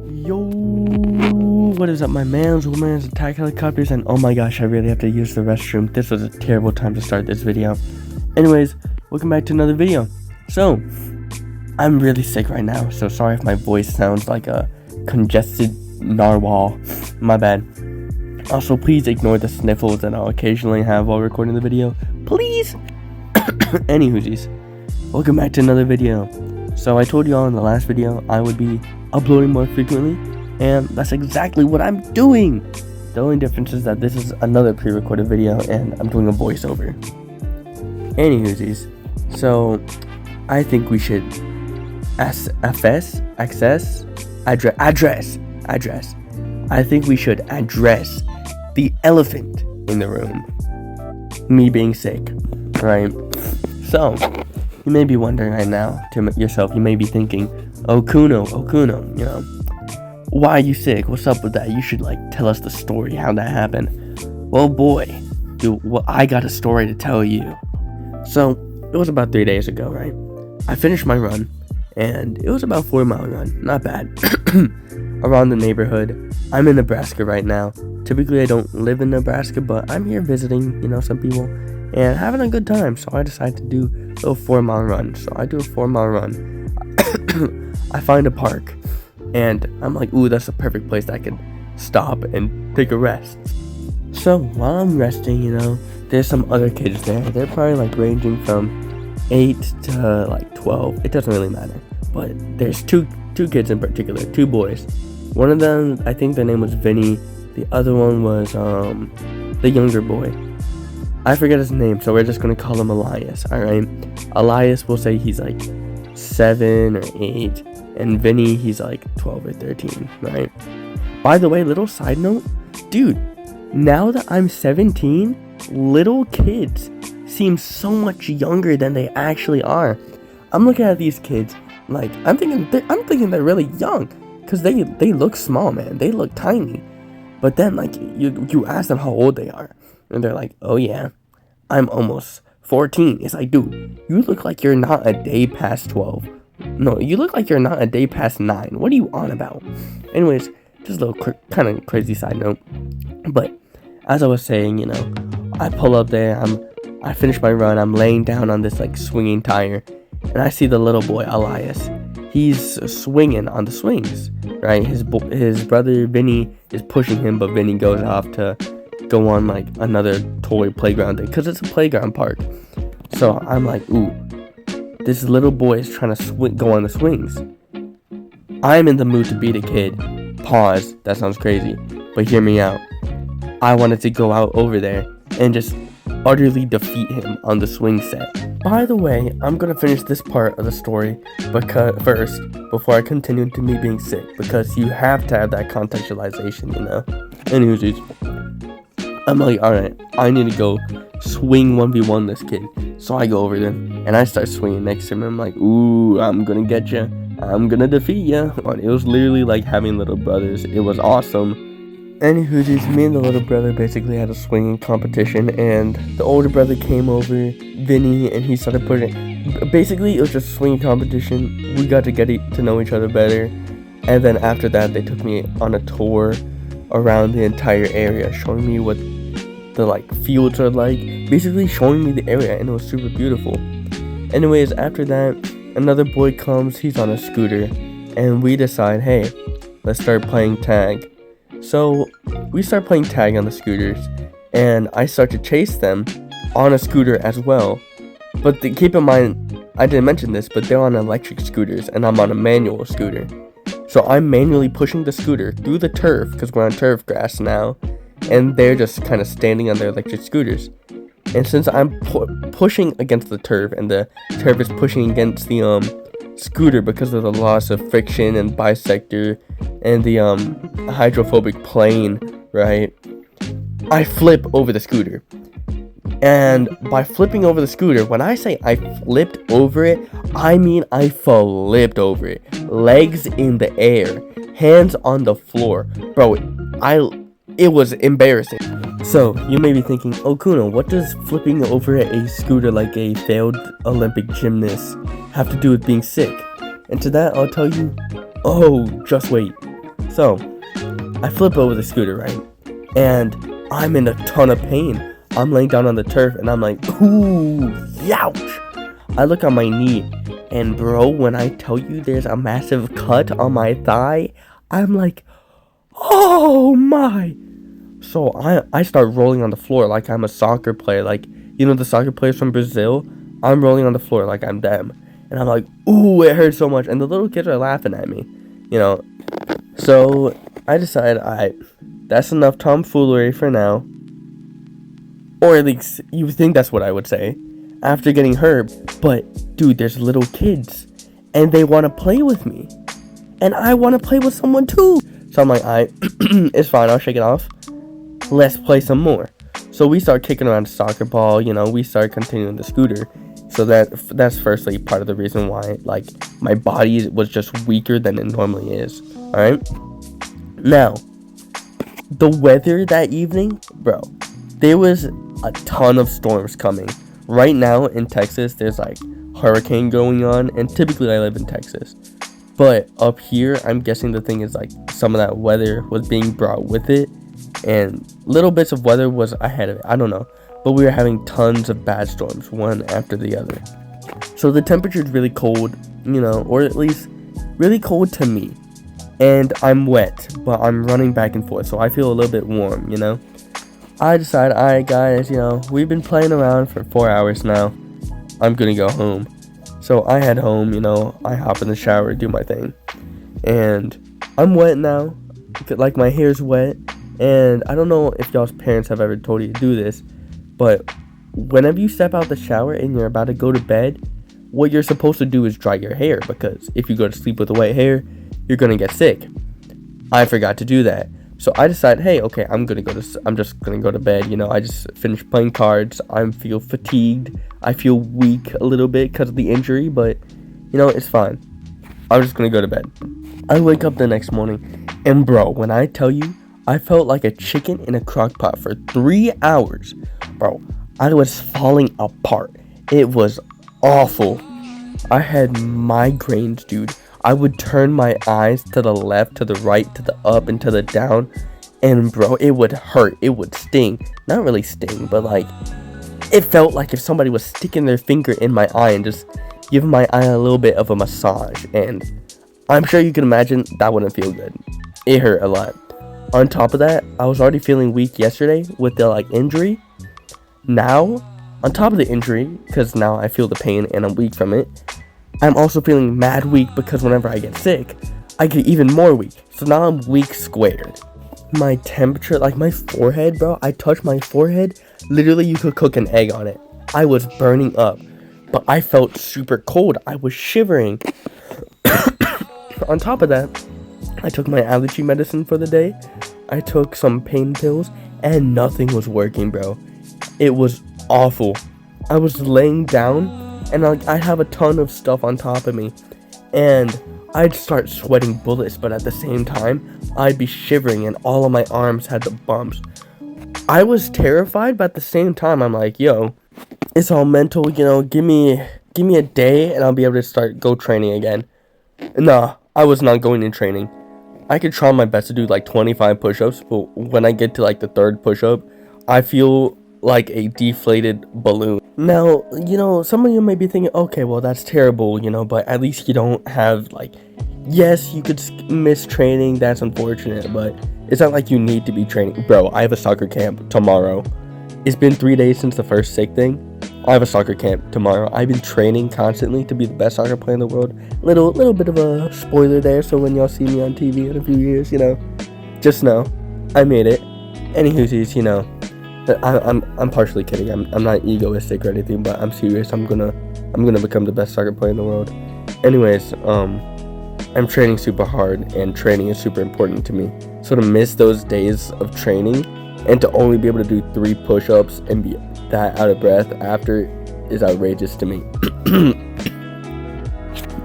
Yo, what is up, my mans, women's, attack helicopters, and oh my gosh, I really have to use the restroom. This was a terrible time to start this video. Anyways, welcome back to another video. So, I'm really sick right now, so sorry if my voice sounds like a congested narwhal. My bad. Also, please ignore the sniffles that I'll occasionally have while recording the video. Please! Anywhoosies, welcome back to another video. So, I told you all in the last video I would be uploading more frequently, and that's exactly what I'm doing. The only difference is that this is another pre-recorded video and I'm doing a voiceover. Anywhoosies, so I think we should address. I think we should address the elephant in the room. Me being sick, right? So, you may be wondering right now to yourself, you may be thinking, Oh Kuno, you know, why are you sick? What's up with that? You should tell us the story, how that happened. Well, boy, dude, well, I got a story to tell you. So, it was about 3 days ago, right? I finished my run, and it was about a 4-mile run, not bad. Around the neighborhood. I'm in Nebraska right now. Typically, I don't live in Nebraska, but I'm here visiting, some people, and having a good time. So I decided to do a little 4-mile run. So I do a 4-mile run. I find a park, and I'm like, ooh, that's a perfect place that I can stop and take a rest. So while I'm resting, there's some other kids there. They're probably ranging from 8 to 12. It doesn't really matter. But there's two kids in particular, 2 boys. One of them, I think their name was Vinny. The other one was the younger boy. I forget his name, so we're just gonna call him Elias. All right, Elias, we'll say he's 7 or 8, and Vinny, he's 12 or 13, right? By the way, little side note, dude, now that I'm 17, little kids seem so much younger than they actually are. I'm looking at these kids, I'm thinking they're really young, because they look small, man. They look tiny. But then, you ask them how old they are, and they're like, oh yeah, I'm almost 14. It's like, dude, you look like you're not a day past 12. No, you look like you're not a day past 9. What are you on about? Anyways, just a little kind of crazy side note. But as I was saying, I pull up there. I finish my run. I'm laying down on this swinging tire, and I see the little boy Elias. He's swinging on the swings, right? His brother Vinny is pushing him, but Vinny goes off to go on another toy playground thing, because it's a playground park. So I'm like, ooh, this little boy is trying to go on the swings. I'm in the mood to beat a kid. Pause. That sounds crazy, but hear me out. I wanted to go out over there and just utterly defeat him on the swing set. By the way, I'm gonna finish this part of the story before I continue to me being sick, because you have to have that contextualization, Anyways, I'm like, alright, I need to go swing 1v1 this kid. So I go over there, and I start swinging next to him. I'm like, ooh, I'm gonna get you. I'm gonna defeat you. It was literally like having little brothers. It was awesome. Anywhoosies, me and the little brother basically had a swinging competition, and the older brother came over, Vinny, and he started pushing. Basically, it was just a swinging competition. We got to get to know each other better, and then after that, they took me on a tour around the entire area, showing me what the fields are like, basically showing me the area, and it was super beautiful. Anyways, after that, another boy comes. He's on a scooter, and we decide, hey, let's start playing tag. So we start playing tag on the scooters, and I start to chase them on a scooter as well. But keep in mind, I didn't mention this, but they're on electric scooters, and I'm on a manual scooter. So I'm manually pushing the scooter through the turf, because we're on turf grass now, and they're just kind of standing on their electric scooters. And since I'm pushing against the turf, and the turf is pushing against the scooter because of the loss of friction and bisector and the hydrophobic plane, right? I flip over the scooter. And by flipping over the scooter, when I say I flipped over it, I mean I flipped over it. Legs in the air, hands on the floor. Bro, it was embarrassing. So, you may be thinking, oh Kuno, what does flipping over a scooter like a failed Olympic gymnast have to do with being sick? And to that, I'll tell you, oh, just wait. So I flip over the scooter, right? And I'm in a ton of pain. I'm laying down on the turf and I'm like, ooh, youch. I look on my knee and bro, when I tell you there's a massive cut on my thigh, I'm like, oh my. So I start rolling on the floor like I'm a soccer player. Like, you know the soccer players from Brazil? I'm rolling on the floor like I'm them. And I'm like, ooh, it hurts so much. And the little kids are laughing at me, you know. So I decided, that's enough tomfoolery for now. Or at least you think that's what I would say after getting hurt. But dude, there's little kids and they want to play with me. And I want to play with someone too. So I'm like, it's fine, I'll shake it off. Let's play some more. So we start kicking around the soccer ball, you know, we start continuing the scooter. So that's firstly part of the reason why, like, my body was just weaker than it normally is. Alright? Now, the weather that evening, bro, there was a ton of storms coming. Right now in Texas, there's like hurricane going on, and typically I live in Texas. But up here, I'm guessing the thing is like some of that weather was being brought with it, and little bits of weather was ahead of it. I don't know. But we were having tons of bad storms, one after the other. So the temperature is really cold, you know, or at least really cold to me. And I'm wet, but I'm running back and forth, so I feel a little bit warm, you know. I decided, alright guys, you know, we've been playing around for 4 hours now. I'm gonna go home. So I head home, you know, I hop in the shower, do my thing. And I'm wet now, like my hair's wet. And I don't know if y'all's parents have ever told you to do this, but whenever you step out the shower and you're about to go to bed, what you're supposed to do is dry your hair, because if you go to sleep with wet hair, you're gonna get sick. I forgot to do that. So I decided, hey, okay, I'm just gonna go to bed. You know, I just finished playing cards. I feel fatigued. I feel weak a little bit because of the injury, but you know, it's fine. I'm just gonna go to bed. I wake up the next morning, and bro, when I tell you, I felt like a chicken in a crock pot for 3 hours. Bro, I was falling apart. It was awful. I had migraines, dude. I would turn my eyes to the left, to the right, to the up, and to the down. And bro, it would hurt. It would sting. Not really sting, but like, it felt like if somebody was sticking their finger in my eye and just giving my eye a little bit of a massage. And I'm sure you can imagine that wouldn't feel good. It hurt a lot. On top of that, I was already feeling weak yesterday with the like injury. Now, on top of the injury, because now I feel the pain and I'm weak from it, I'm also feeling mad weak because whenever I get sick, I get even more weak. So now I'm weak squared. My temperature, like my forehead, bro, I touched my forehead. Literally, you could cook an egg on it. I was burning up, but I felt super cold. I was shivering. On top of that, I took my allergy medicine for the day. I took some pain pills, and nothing was working, bro. It was awful. I was laying down, and I have a ton of stuff on top of me, and I'd start sweating bullets, but at the same time, I'd be shivering, and all of my arms had the bumps. I was terrified, but at the same time, I'm like, yo, it's all mental, you know, give me a day, and I'll be able to go training again. Nah, I was not going in training. I could try my best to do like 25 push-ups, but when I get to like the third push-up, I feel like a deflated balloon. Now, you know, some of you may be thinking, okay, well, that's terrible, you know, but at least you don't have like, yes, you could miss training, that's unfortunate, but it's not like you need to be training. Bro, I have a soccer camp tomorrow. It's been 3 days since the first sick thing. I have a soccer camp tomorrow. I've been training constantly to be the best soccer player in the world. Little bit of a spoiler there, so when y'all see me on TV in a few years, you know, just know I made it. Anywho's, you know, I'm partially kidding. I'm not egoistic or anything, but I'm serious. I'm gonna become the best soccer player in the world. Anyways, I'm training super hard, and training is super important to me. So to miss those days of training and to only be able to do 3 push-ups and be that out of breath after is outrageous to me.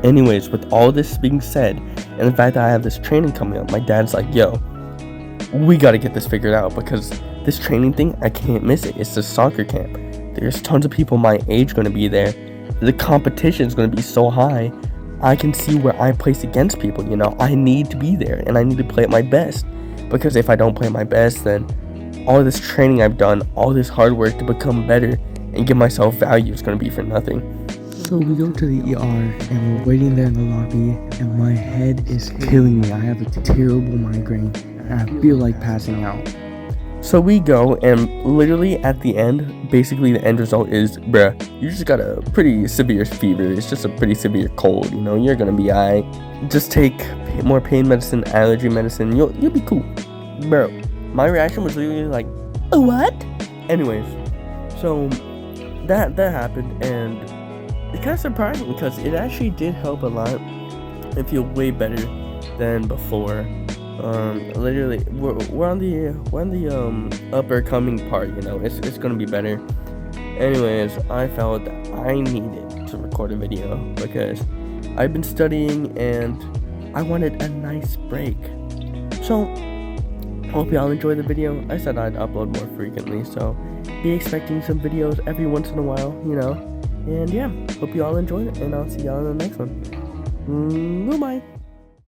Anyways, with all this being said, and the fact that I have this training coming up, my dad's like, yo, we gotta get this figured out, because this training thing, I can't miss it. It's a soccer camp. There's tons of people my age gonna be there. The competition is gonna be so high. I can see where I place against people, you know. I need to be there, and I need to play at my best, because if I don't play my best, then all this training I've done, all this hard work to become better and give myself value is going to be for nothing. So we go to the ER and we're waiting there in the lobby, and my head is killing me. I have a terrible migraine and I feel like passing out. So we go, and literally at the end, basically the end result is, bruh, you just got a pretty severe fever. It's just a pretty severe cold, you know. You're gonna be alright. Just take more pain medicine, allergy medicine. You'll be cool, bro. My reaction was literally like, "Oh, what?" Anyways, so that happened, and it's kind of surprising because it actually did help a lot. I feel way better than before. Literally, we're on the upper coming part, you know. It's gonna be better. Anyways, I felt I needed to record a video because I've been studying and I wanted a nice break. So hope y'all enjoy the video. I said I'd upload more frequently, so be expecting some videos every once in a while, you know. And yeah, hope you all enjoyed it, and I'll see y'all in the next one. Goodbye.